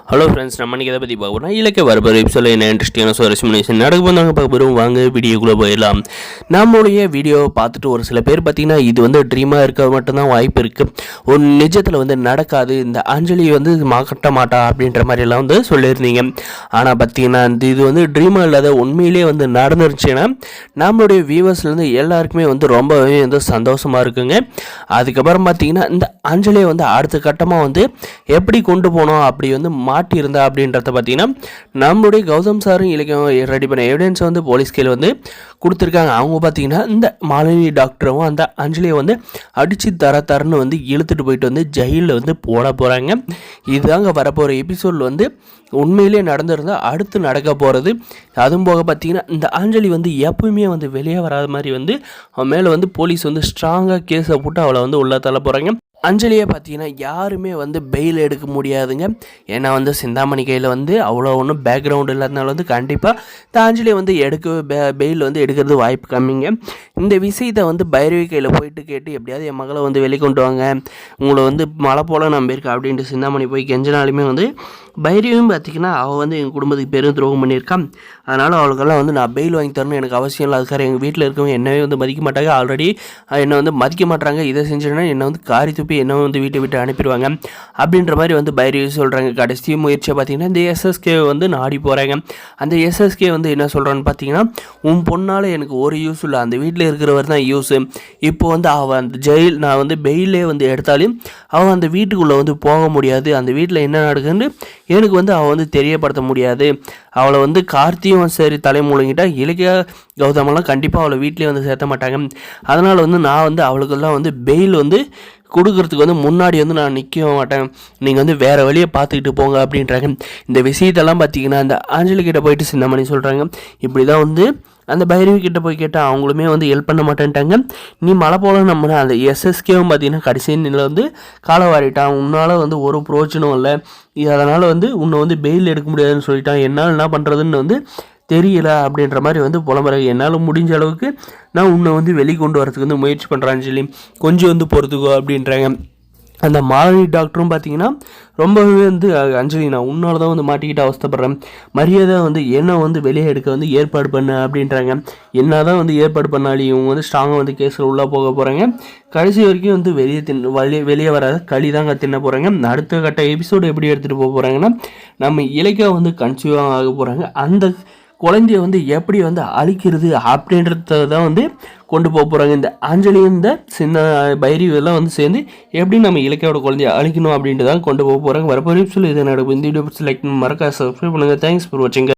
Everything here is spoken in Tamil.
ஹலோ ஃப்ரெண்ட்ஸ், நம்ம இன்றைக்கி எதை பற்றி பார்க்க போகிறோம்? இலக்கிய வரப்போகிற எபிசோட என்ன இன்ட்ரெஸ்டிங்கான சுவாரஸ்யமான நடக்க போகிறாங்க பார்க்க போகிறோம். வாங்க வீடியோக்குள்ளே போயிடலாம். நம்மளுடைய வீடியோவை பார்த்துட்டு ஒரு சில பேர் பார்த்தீங்கன்னா இது வந்து ட்ரீமாக இருக்க மட்டும்தான் வாய்ப்பு இருக்குது, ஒரு நிஜத்தில் வந்து நடக்காது, இந்த அஞ்சலி வந்து மாட்ட மாட்டா அப்படின்ற மாதிரிலாம் வந்து சொல்லியிருந்தீங்க. ஆனால் பார்த்தீங்கன்னா இது வந்து ட்ரீமாக இல்லாத உண்மையிலேயே வந்து நடந்துருச்சுன்னா நம்மளுடைய வியூவர்ஸ்லேருந்து எல்லாருக்குமே வந்து ரொம்பவே வந்து சந்தோஷமாக இருக்குங்க. அதுக்கப்புறம் பார்த்தீங்கன்னா இந்த அஞ்சலியை வந்து அடுத்த கட்டமாக வந்து எப்படி கொண்டு போனோம் அப்படி வந்து மாட்டியிருந்தா அப்படின்றத பார்த்தீங்கன்னா நம்மளுடைய கௌதம் சாரும் இலக்கியம் ரெடி பண்ண எவிடன்ஸை வந்து போலீஸ் கையில் வந்து கொடுத்துருக்காங்க. அவங்க பார்த்தீங்கன்னா இந்த மாலினி டாக்டரும் அந்த அஞ்சலியை வந்து அடித்து தரன்னு வந்து இழுத்துட்டு போயிட்டு வந்து ஜெயிலில் வந்து போட போகிறாங்க. இதுதாங்க வரப்போகிற எபிசோடில் வந்து உண்மையிலே நடந்திருந்தால் அடுத்து நடக்க போகிறது. அதுவும் போக பார்த்தீங்கன்னா இந்த அஞ்சலி வந்து எப்பவுமே வந்து வெளியே வராத மாதிரி வந்து அவன் மேலே வந்து போலீஸ் வந்து ஸ்ட்ராங்காக கேஸை போட்டு அவளை வந்து உள்ள தள்ள போகிறாங்க. அஞ்சலியை பார்த்தீங்கன்னா யாருமே வந்து பெயில் எடுக்க முடியாதுங்க. ஏன்னா வந்து சிந்தாமணி கையில் வந்து அவ்வளோ ஒன்றும் பேக்ரவுண்ட் இல்லாதனால வந்து கண்டிப்பாக இந்த அஞ்சலியை வந்து பெயில் வந்து எடுக்கிறது வாய்ப்பு கம்மிங்க. இந்த விஷயத்தை வந்து பைரவி கையில் போயிட்டு கேட்டு எப்படியாவது என் மகளை வந்து வெளிக்கொண்டு வாங்க, உங்களை வந்து மழை போல் நம்பியிருக்கா அப்படின்ட்டு சிந்தாமணி போய் கெஞ்சினாலுமே வந்து பைரவியும் பார்த்திங்கன்னா அவள் வந்து எங்கள் குடும்பத்துக்கு பெரும் துரோகம் பண்ணியிருக்கான். அதனால் அவளுக்கெல்லாம் வந்து நான் பெயில் வாங்கி தரணும் எனக்கு அவசியம் இல்லை. அதுக்காக எங்கள் வீட்டில் இருக்கவங்க என்னவே வந்து மதிக்க மாட்டாங்க. ஆல்ரெடி என்னை வந்து மதிக்க மாட்டாங்க. இதை செஞ்சேன்னா என்னை வந்து காரி துப்பி என்ன வந்து வீட்டை விட்டு அனுப்பிடுவாங்க அப்படின்ற மாதிரி வந்து பைரவி சொல்கிறாங்க. கடைசி முயற்சியை பார்த்திங்கன்னா இந்த எஸ்எஸ்கே வந்து நாடி போகிறாங்க. அந்த எஸ்எஸ்கே வந்து என்ன சொல்கிறான்னு பார்த்தீங்கன்னா, உன் பொண்ணால் எனக்கு ஒரு யூஸ் இல்லை, அந்த வீட்டில் இருக்கிறவர் தான் யூஸு. இப்போ வந்து அவள் அந்த நான் வந்து பெயிலே வந்து எடுத்தாலும் அவள் அந்த வீட்டுக்குள்ளே வந்து போக முடியாது. அந்த வீட்டில் என்ன நடக்குதுன்னு எனக்கு வந்து அவள் வந்து தெரியப்படுத்த முடியாது. அவளை வந்து கார்த்தியும் சரி தலை மூழ்கிட்டா இலக்கிய கௌதமெல்லாம் கண்டிப்பாக அவளை வீட்டிலே வந்து சேர்த்த மாட்டாங்க. அதனால் வந்து நான் வந்து அவளுக்கெல்லாம் வந்து பெயில் வந்து கொடுக்கறதுக்கு வந்து முன்னாடி வந்து நான் நிற்க மாட்டேன், நீங்கள் வந்து வேறு வழியை பார்த்துக்கிட்டு போங்க அப்படின்றாங்க. இந்த விஷயத்தெல்லாம் பார்த்தீங்கன்னா அந்த ஆஞ்சலிக்கிட்ட போயிட்டு சிந்தாமணி சொல்கிறாங்க. இப்படி தான் வந்து அந்த பைரவி கிட்ட போய் கேட்டால் அவங்களுமே வந்து ஹெல்ப் பண்ண மாட்டேன்ட்டாங்க. நீ மழை போல நம்ம அந்த எஸ்எஸ்கேவும் பார்த்தீங்கன்னா கடைசி நிலையில் வந்து காலை வாரிட்டான், உன்னால் வந்து ஒரு பிரோஜனம் இல்லை, அதனால் வந்து உன்னை வந்து பெயில் எடுக்க முடியாதுன்னு சொல்லிட்டான், என்னால் என்ன பண்ணுறதுன்னு வந்து தெரியல அப்படின்ற மாதிரி வந்து புலம்புறாங்க. என்னால் முடிஞ்ச அளவுக்கு நான் உன்னை வந்து வெளிக்கொண்டு வரதுக்கு வந்து முயற்சி பண்ணுறான்னு சொல்லி கொஞ்சம் வந்து பொறுத்துக்கோ அப்படின்றாங்க. அந்த மாலினி டாக்டரும் பார்த்தீங்கன்னா ரொம்பவே வந்து அஞ்சலி நான் உன்னால தான் வந்து மாட்டிக்கிட்டு அவஸ்தப்படுறேன், மரியாதை வந்து என்ன வந்து வெளியே எடுக்க வந்து ஏற்பாடு பண்ண அப்படின்றாங்க. என்ன தான் வந்து ஏற்பாடு பண்ணாலும் இவங்க வந்து ஸ்ட்ராங்காக வந்து கேஸில் உள்ளே போக போகிறாங்க. கடைசி வரைக்கும் வந்து வெளியே வராத களி தாங்க தின்ன போகிறாங்க. அடுத்த கட்ட எபிசோடு எப்படி எடுத்துகிட்டு போக போகிறாங்கன்னா, நம்ம இலக்கியா வந்து கன்சீவாக ஆக போகிறாங்க. அந்த குழந்தைய வந்து எப்படி வந்து அழிக்கிறது அப்படின்றத தான் வந்து கொண்டு போக போகிறாங்க. இந்த அஞ்சலியும் இந்த சின்ன பைரவி எல்லாம் வந்து சேர்ந்து எப்படி நம்ம இலக்கியோட குழந்தைய அழிக்கணும் அப்படின்ட்டு தான் கொண்டு போக போகிறாங்க. வரப்போ சொல்லி இதை நடக்கும். இந்த வீடியோ லைக் மறக்காம சப்ஸ்கிரைப் பண்ணுங்கள். தேங்க்ஸ் ஃபார் வாட்சிங்.